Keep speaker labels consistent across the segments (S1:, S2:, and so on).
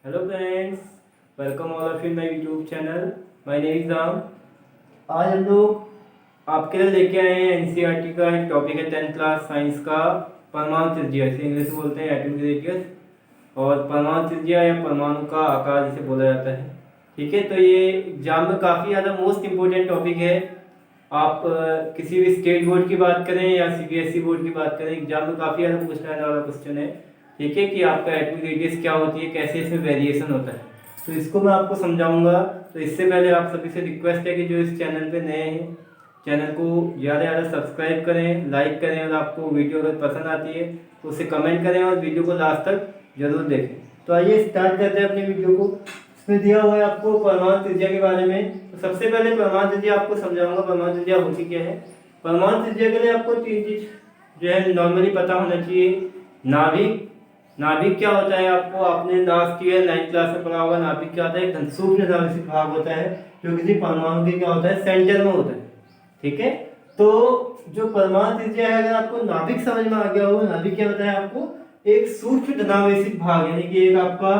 S1: Hello friends, welcome all of you in my YouTube channel. My name is Ram. आज हम लोग आपके लिए लेके आए हैं एनसीईआरटी का एक टॉपिक है 10th क्लास साइंस का परमाणु त्रिज्या, इसे इंग्लिश में बोलते हैं एटॉमिक रेडियस, और परमाणु त्रिज्या या परमाणु का आकार जिसे बोला जाता है। ठीक है, तो ये एग्जाम में काफ़ी ज़्यादा मोस्ट इम्पोर्टेंट टॉपिक है। आप किसी भी स्टेट बोर्ड की बात करें या सीबीएसई बोर्ड की बात करें, एग्जाम में काफ़ी ज़्यादा पूछने वाला क्वेश्चन है। ठीक है, कि आपका एटॉमिक रेडियस क्या होती है, कैसे इसमें वेरिएशन होता है, तो इसको मैं आपको समझाऊंगा। तो इससे पहले आप सभी से रिक्वेस्ट है कि जो इस चैनल पे नए हैं, चैनल को ज़्यादा से ज़्यादा सब्सक्राइब करें, लाइक करें, और आपको वीडियो अगर पसंद आती है तो उसे कमेंट करें और वीडियो को लास्ट तक जरूर देखें। तो आइए स्टार्ट करते हैं अपनी वीडियो को। इसमें दिया हुआ है आपको परमाणु त्रिज्या के बारे में। तो सबसे पहले परमाणु त्रिज्या आपको समझाऊंगा, परमाणु त्रिज्या होती क्या है। परमाणु त्रिज्या के लिए आपको तीन चीज जो है नॉर्मली पता होना चाहिए। नाभिक, नाभिक क्या होता है आपको आपने लास्ट ईयर 9th क्लास में पढ़ा होगा। नाभिक क्या होता है, एक सूक्ष्म नाभिक भाग होता है जो किसी परमाणु के क्या होता है, सेंटर में होता है। ठीक है, तो जो परमाणु त्रिज्या है, अगर आपको नाभिक समझ में आ गया हो, नाभिक क्या होता है आपको एक सूक्ष्म धनावेशित भाग, यानी कि एक आपका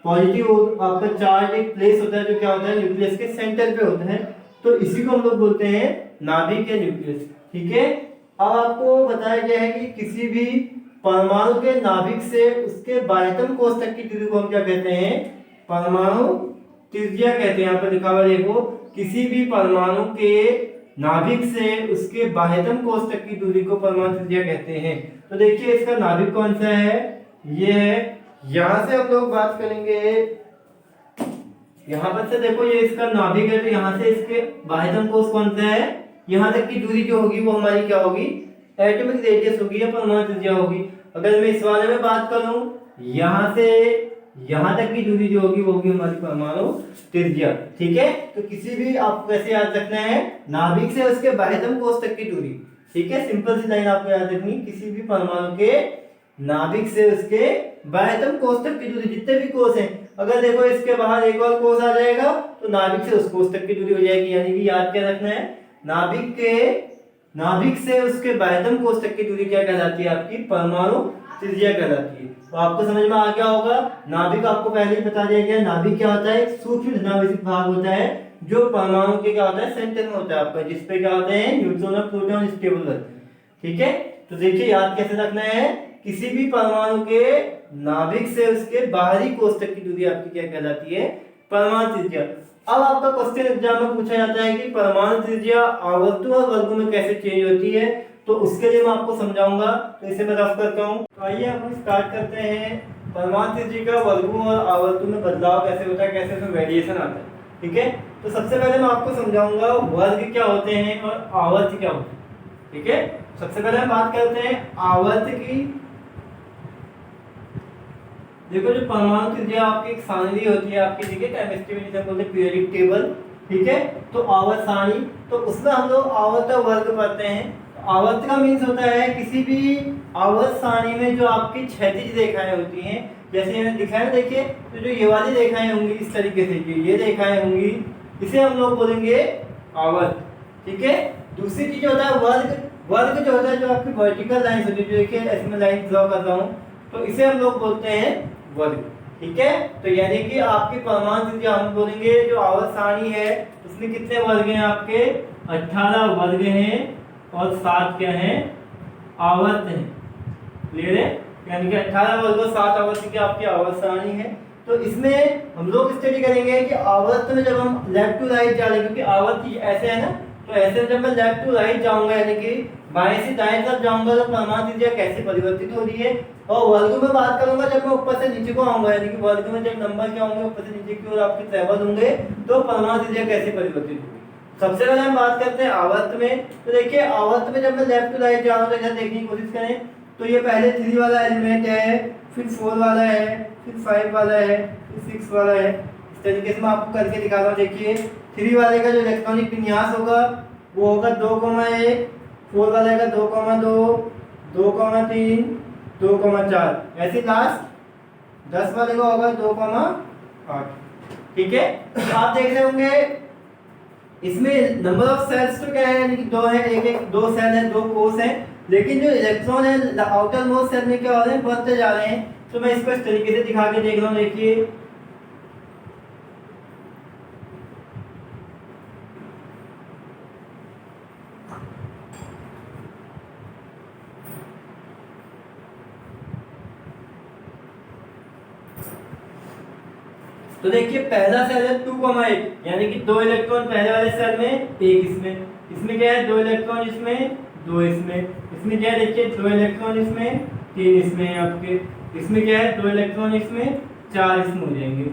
S1: पॉजिटिव आपका चार्ज एक प्लेस होता है जो क्या होता है न्यूक्लियस के सेंटर पे होता है। तो इसी को हम लोग बोलते हैं नाभिक या न्यूक्लियस। ठीक है, अब आपको बताया गया है कि किसी भी परमाणु के नाभिक से उसके बाह्यतम कोश तक की दूरी को हम क्या कहते हैं, परमाणु त्रिज्या कहते हैं। यहाँ पर लिखा हुआ देखो, किसी भी परमाणु के नाभिक से उसके बाह्यतम कोश तक की दूरी को परमाणु त्रिज्या कहते हैं। तो देखिए इसका नाभिक कौन सा है, ये है। यहां से हम लोग बात करेंगे, यहां पर से देखो ये इसका नाभिक है, तो यहां से इसके बाह्यतम कोश कौन सा है, यहां तक की दूरी जो होगी वो हमारी क्या होगी, एटॉमिक रेडियस होगी या परमाणु त्रिज्या होगी। अगर मैं इस वाले में बात करूं, यहां से यहां तक की दूरी जो होगी वो होगी हमारी परमाणु त्रिज्या। ठीक है, तो किसी भी आपको कैसे याद रखना है, नाभिक से उसके बाह्यतम कोश तक की दूरी। ठीक है, सिंपल सी लाइन आपको याद रखनी, किसी भी परमाणु के नाभिक से उसके बाह्यतम कोश तक की दूरी, जितने भी कोश हैं, अगर देखो इसके बाहर एक और कोश आ जाएगा तो नाभिक से उस कोश तक की दूरी हो जाएगी। यानी कि याद क्या रखना है, नाभिक से उसके बाह्यतम कोश तक की दूरी क्या कहलाती है, आपकी परमाणु त्रिज्या कहलाती है। तो आपको समझ में आ गया होगा। नाभिक आपको पहले ही बता दिया गया, नाभिक क्या होता है, एक सूक्ष्म धनावेशित भाग होता है जो परमाणु के क्या होता है, सेंटर में होता है आपका, जिसपे क्या होते हैं न्यूट्रॉन और प्रोटॉन स्टेबल रहते हैं। ठीक है, तो देखिए याद कैसे रखना है, किसी भी परमाणु के नाभिक से उसके बाहरी कोश तक की दूरी आपकी क्या कहलाती है, परमाणु त्रिज्या। अब आपका क्वेश्चन एग्जाम में पूछा जाता है कि परमाणु त्रिज्या आवर्तों और वर्गों में कैसे चेंज होती है, तो उसके लिए मैं आपको समझाऊंगा। तो इसे मैं रफ करता हूँ। तो आइए हम स्टार्ट करते हैं, परमाणु त्रिज्या का वर्गों और आवर्तों में बदलाव कैसे होता है, कैसे उसमें वेरिएशन आता है। ठीक है, तो सबसे पहले मैं आपको समझाऊंगा वर्ग क्या होते हैं और आवर्त क्या होते हैं। ठीक है, सबसे पहले हम बात करते हैं आवर्त की। देखो जो परमाणु त्रिज्या आपकी एक सारणी होती है आपकी, ठीक है, केमिस्ट्री में जिसे बोलते हैं पीरियोडिक टेबल। ठीक है, तो आवर्त सारणी, तो उसमें हम लोग आवर्त और वर्ग पढ़ते हैं। तो आवर्त का मीन्स होता है किसी भी आवर्त सारणी में जो आपकी क्षैतिज रेखाएं होती हैं, जैसे मैंने दिखाया देखिए, तो जो ये वाली रेखाएं होंगी इस तरीके से, ये रेखाएं होंगी, इसे हम लोग बोलेंगे आवर्त। ठीक है, दूसरी चीज होता है वर्ग। वर्ग जो होता है जो आपकी वर्टिकल लाइन होती है, जो देखिए ऐसे मैं लाइन ड्रॉ कर रहा हूँ, तो इसे हम लोग बोलते हैं वर्ग। ठीक है, तो यानी कि आपकी परमाणु त्रिज्या हम बोलेंगे जो आवर्त सारणी है उसमें कितने वर्ग हैं आपके, 18 वर्ग हैं और 7 क्या हैं, आवर्त हैं। क्लियर है, यानी कि 18 वर्ग और 7 आवर्त की आपकी आवर्त सारणी है। तो इसमें हम लोग स्टडी करेंगे कि आवर्त में जब हम लेफ्ट टू राइट जा रहे हैं, क्योंकि आवर्त ऐसे है ना, तो ऐसे जब मैं लेफ्ट टू राइट जाऊंगा, यानी कि बाएं से दाएं तरफ जाऊंगा, तो परमाणु त्रिज्या कैसे परिवर्तित हो रही है। और वर्ग में बात करूंगा जब मैं ऊपर से नीचे को आऊंगा, यानी कि वर्ग में जब नंबर क्या होंगे ऊपर से नीचे की ओर आपके ट्रेवल होंगे, तो परमाणु त्रिज्या कैसे परिवर्तित होगी। सबसे पहले हम बात करते हैं आवर्त में। तो देखिए आवर्त में जब मैं लेफ्ट टू राइट जा रहा हूं, तो इधर देखने की कोशिश करें, तो ये पहले 3 वाला एलिमेंट है, फिर 4 वाला है, फिर 5 वाला है, फिर 6 वाला है। इस तरीके से मैं आपको करके दिखा रहा हूँ। देखिए 3 वाले का जो इलेक्ट्रॉनिक विन्यास होगा वो होगा 2,1, 4 वाले का 2,2, 2,3, 2,4, ऐसे लास्ट 10 वाले का होगा 2,8। ठीक है, तो आप देख रहे होंगे इसमें नंबर ऑफ सेल्स तो क्या है, यानी कि 2 है, एक 2 सेल है, 2 कोष है, लेकिन जो इलेक्ट्रॉन है आउटर मोस्ट सेल में क्या हो रहे हैं, बढ़ते जा रहे हैं। तो मैं इसको इस तरीके से दिखा के देख रहा हूँ। देखिए तो देखिए पहला सेल है 2,8 यानी कि 2 इलेक्ट्रॉन पहले वाले सेल में, एक इसमें। इसमें क्या है 2 इलेक्ट्रॉन इसमें, 2 इसमें। इसमें क्या है देखिए 2 इलेक्ट्रॉन इसमें, 3 इसमें है आपके। इसमें क्या है 2 इलेक्ट्रॉन इसमें, 4 इसमें हो जाएंगे।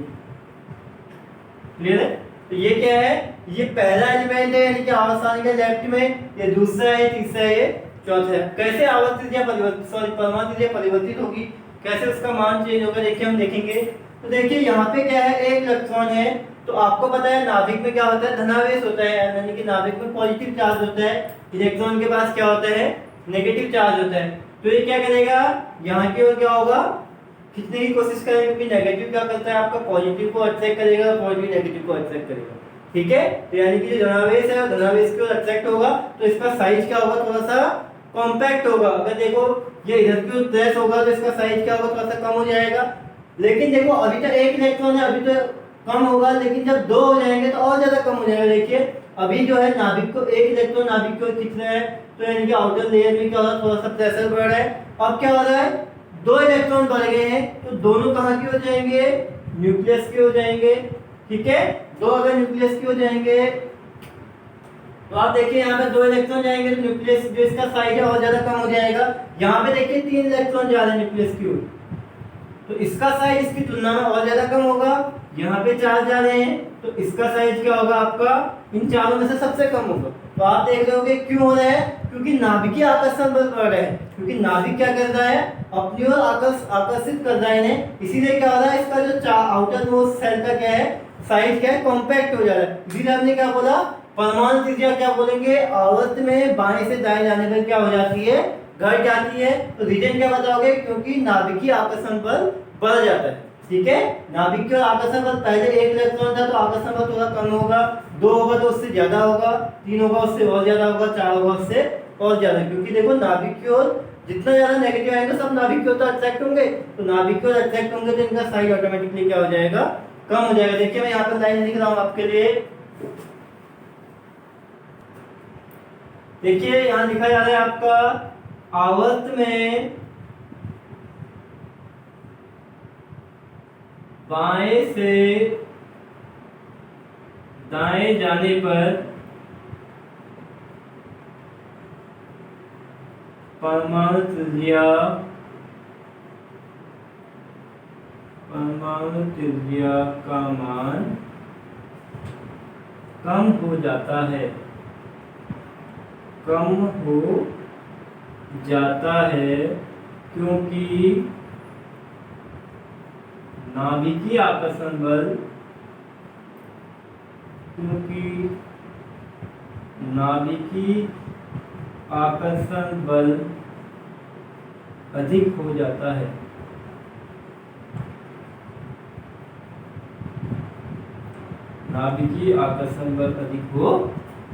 S1: क्लियर है? तो ये क्या है, ये पहला एलिमेंट है यानी कि आवर्त के लेफ्ट में, ये दूसरा है, तीसरा है, ये चौथा है। कैसे आवर्त त्रिज्या परिवर्तित, सॉरी परमाणु त्रिज्या परिवर्तित होगी, कैसे उसका मान चेंज होगा देखिए हम देखेंगे। तो देखिए यहाँ पे क्या है, एक इलेक्ट्रॉन है। तो आपको पता है नाभिक में क्या होता है, धनावेश होता है, यानी कि नाभिक में पॉजिटिव चार्ज होता है। इलेक्ट्रॉन के पास क्या होता है, नेगेटिव चार्ज होता है। तो ये क्या करेगा, यहाँ की ओर क्या होगा, खींचने की कोशिश करेगा, क्योंकि नेगेटिव क्या करता है आपका पॉजिटिव को अट्रैक्ट करेगा, पॉजिटिव नेगेटिव को अट्रैक्ट करेगा। ठीक है, तो यानी कि जो धनावेश है वो धनावेश की ओर अट्रैक्ट होगा, तो इसका साइज क्या होगा, थोड़ा सा कॉम्पैक्ट होगा। अगर देखो ये इधर की ओर प्रेस होगा तो इसका साइज क्या होगा, थोड़ा सा कम हो जाएगा। लेकिन देखो अभी तो एक इलेक्ट्रॉन है, अभी तो कम होगा, लेकिन जब 2 हो जाएंगे तो और ज्यादा कम हो जाएगा। देखिए अभी जो है नाभिक को एक इलेक्ट्रॉन नाभिक की ओर खींच रहा है, तो यानी कि आउटर लेयर में क्या हो रहा है, थोड़ा सा प्रेशर बढ़ रहा है। अब क्या हो रहा है, 2 इलेक्ट्रॉन बढ़ गए हैं, तो दोनों कहाँ की ओर जाएंगे, न्यूक्लियस की ओर जाएंगे। ठीक है, 2 अगर न्यूक्लियस की ओर जाएंगे तो आप देखिए यहाँ पे 2 इलेक्ट्रॉन जाएंगे तो न्यूक्लियस जो इसका साइज है और ज्यादा कम हो जाएगा। यहाँ पे देखिए 3 इलेक्ट्रॉन जा रहे हैं न्यूक्लियस की ओर, तो इसका साइज इसकी तुलना में और ज्यादा कम होगा। यहाँ पे 4 जा रहे हैं तो इसका साइज क्या होगा आपका, इन चारों में से सबसे कम होगा। तो आप देख रहे होगे क्यों हो रहा है, क्योंकि नाभिकीय आकर्षण बल बढ़ रहा है, क्योंकि नाभिक क्या कर रहा है, अपनी ओर आकर्षित कर रहा है इन्हें। इसीलिए क्या हो रहा है, इसका जो आउटर मोस्ट सेल का क्या है, साइज क्या है, कॉम्पैक्ट हो जा रहा है। इसीलिए हमने क्या बोला, परमाणु त्रिज्या क्या बोलेंगे, आवर्त में बाएं से दाएं जाने पर क्या हो जाती है, घट जाती है। तो रीजन क्या बताओगे, क्योंकि नाभिकीय आकर्षण बल बढ़ जाता है। ठीक है, नाभिकीय आकर्षण बल पहले 1 इलेक्ट्रॉन था तो आकर्षण बल थोड़ा कम होगा, 2 होगा तो उससे ज्यादा होगा, 3 होगा उससे और ज्यादा होगा, 4 होगा उससे और ज्यादा। क्योंकि देखो नाभिक की ओर जितना ज्यादा नेगेटिव आएगा सब नाभिक की ओर तो अट्रैक्ट होंगे, तो नाभिक की ओर अट्रैक्ट होंगे तो इनका साइज ऑटोमेटिकली क्या हो जाएगा, कम हो जाएगा। देखिए मैं यहाँ पर लाइन लिख रहा हूँ आपके लिए। देखिए यहाँ लिखा जा रहा है आपका, आवर्त में बाएं से दाएं जाने पर परमाणु त्रिज्या का मान कम हो जाता है, कम हो जाता है, क्योंकि नाभिकीय आकर्षण बल, क्योंकि नाभिकीय आकर्षण बल अधिक हो जाता है। नाभिकीय आकर्षण बल अधिक हो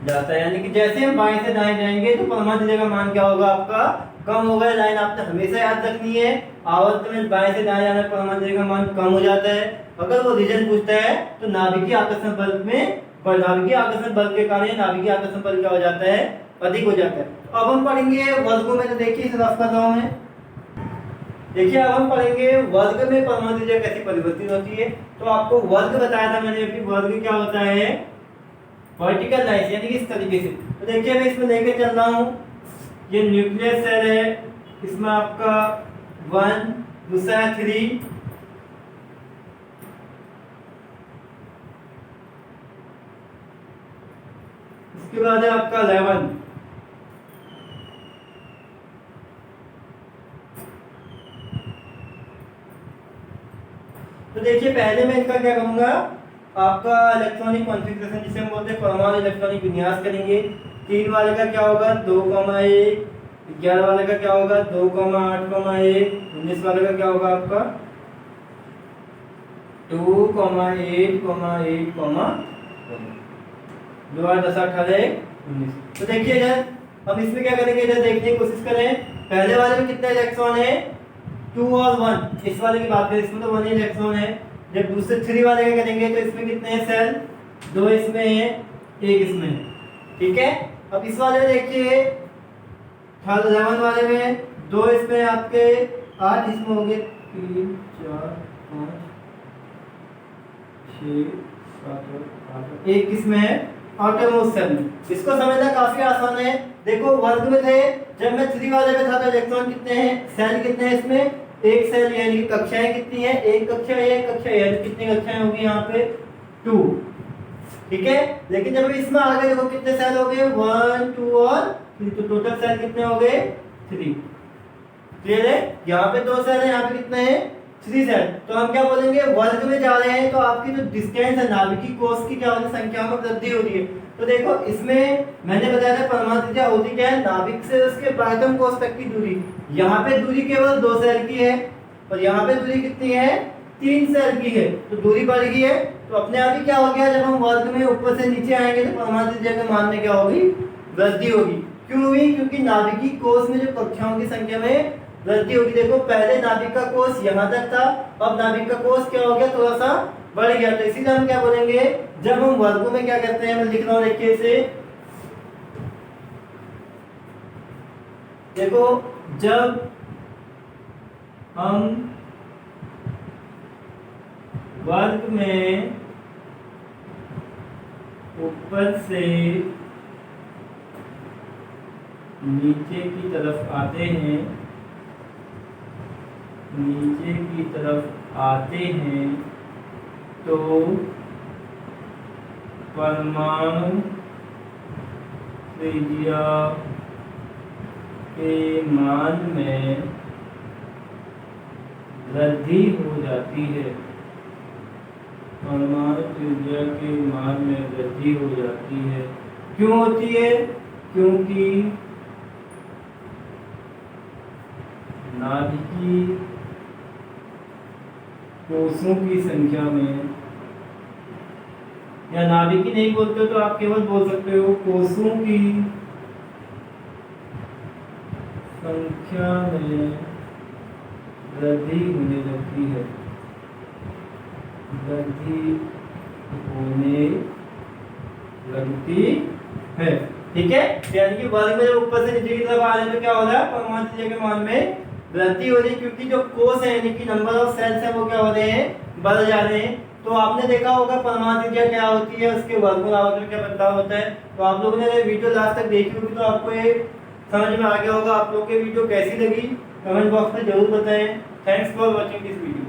S1: जाता है, यानी कि जैसे हम बाएं से दाएं जाएंगे तो परमाणु त्रिज्या का मान क्या होगा आपका, कम होगा। लाइन आपने हमेशा याद रखनी है, आवर्त में बाएं से दाएं जाने पर परमाणु त्रिज्या का मान कम हो जाता है। अगर वो रीजन पूछता है तो नाभिकीय आकर्षण बल में, नाभिकीय आकर्षण बल के कारण नाभिकीय आकर्षण बल क्या हो जाता है, अधिक हो जाता है। तो अब हम पढ़ेंगे वर्गों में, तो देखिए इसे रफ कर रहा हूं मैं। देखिए अब हम पढ़ेंगे वर्ग में परमाणु त्रिज्या कैसी परिवर्तित होती है। तो आपको वर्ग बताया था मैंने अभी, वर्ग क्या होता है, वर्टिकल लाइन, यानी कि इस तरीके से। तो देखिए मैं इसमें लेके चल रहा हूँ, ये न्यूक्लियस सेल है, इसमें आपका 1, दूसरा है 3, इसके बाद है आपका 11, तो देखिए पहले मैं इनका क्या करूंगा, आपका इलेक्ट्रॉनिक कॉन्फ़िगरेशन जिसे हम बोलते हैं परमाणु इलेक्ट्रॉनिक विन्यास करेंगे। 3 वाले का क्या होगा 2,1, 11 वाले का क्या होगा 2,8,1, 19 वाले का क्या होगा आपका 2,8,8, 2 8 10 18 19। तो देखिए इधर हम इसमें क्या करेंगे, इधर देखने की कोशिश करें। पहले वाले में कितने इलेक्ट्रॉन है, 2 और 1, इस वाले की बात करें इसमें तो 1 इलेक्ट्रॉन है। जब दूसरे 3 वाले का करेंगे तो इसमें कितने हैं सेल, 2 इसमें है, 1 इसमें है। ठीक है, अब इस वाले में देखिए 11 वाले में 2 इसमें आपके 8 इसमें हो गए, 3 4 5 6 7 8 एक किसमें है आउटरमोस्ट सेल में। इसको समझना काफी आसान है। देखो वर्ग में थे, जब मैं 3 वाले में था तो इलेक्ट्रॉन कितने हैं, सेल कितने हैं इसमें, एक सेल, यानी कि कक्षाएं कितनी है, एक कक्षा है, एक कक्षा है, कितनी कक्षाएं होगी यहाँ पे 2, ठीक है। लेकिन जब इसमें आ गए देखो कितने सेल हो गए 1 2 और 3, तो टोटल सेल कितने हो गए 3। क्लियर है, यहाँ पे 2 सेल है, यहाँ पे कितने हैं 3 सेल। तो हम क्या बोलेंगे, वर्ग में जा रहे हैं तो आपकी जो डिस्टेंस है नाभिकीय कोष की क्या होगी, संख्या में वृद्धि हो रही है। तो देखो इसमें मैंने बताया था परमाणु त्रिज्या होती क्या है, नाभिक से उसके बाह्यतम कोष तक की दूरी। यहाँ पे दूरी केवल 2 सेल की है और यहाँ पे दूरी कितनी है 3 सेल की है, तो दूरी बढ़ गई है। तो अपने आप ही क्या हो गया, जब हम वर्ग में ऊपर से नीचे आएंगे तो परमाणु त्रिज्या के मान में क्या होगी, वृद्धि होगी। क्यों हुई, क्योंकि नाभिकीय कोष में जो कक्षाओं की संख्या में वृद्धि होगी। देखो पहले नाभिक का कोष यहाँ तक था, अब नाभिक का कोष क्या हो गया, थोड़ा सा बढ़ गया। तो इसीलिए हम क्या बोलेंगे, जब हम वर्गों में क्या करते हैं, मैं लिख रहा हूँ देखिए इसे, देखो जब हम वर्ग में ऊपर से नीचे की तरफ आते हैं, नीचे की तरफ आते हैं तो परमाणु त्रिज्या के मान में वृद्धि हो जाती है, परमाणु त्रिज्या के मान में वृद्धि हो जाती है। क्यों होती है, क्योंकि नाभिकीय कोषों की संख्या में, या नाभिकीय नहीं बोलते हो तो आप केवल बोल सकते हो कोषों की संख्या में वृद्धि होने लगती है, वृद्धि होने लगती है, ठीक है। यानी कि वर्ग में जब ऊपर से नीचे की तरफ आ रहे हैं तो क्या हो रहा है, परमाणु त्रिज्या के मान में वृद्धि हो रही है, क्योंकि जो कोष है यानी कि नंबर ऑफ सेल्स है वो क्या हो रहे हैं, बढ़ जा रहे हैं। तो आपने देखा होगा परमाणु त्रिज्या क्या होती है, उसके वर्गमूल आवर्त में क्या बदलाव होता है। तो आप लोगों ने वीडियो लास्ट तक देखी होगी तो आपको ये समझ में आ गया होगा। आप लोगों के वीडियो कैसी लगी कमेंट बॉक्स में जरूर बताएं। Thanks for watching this video.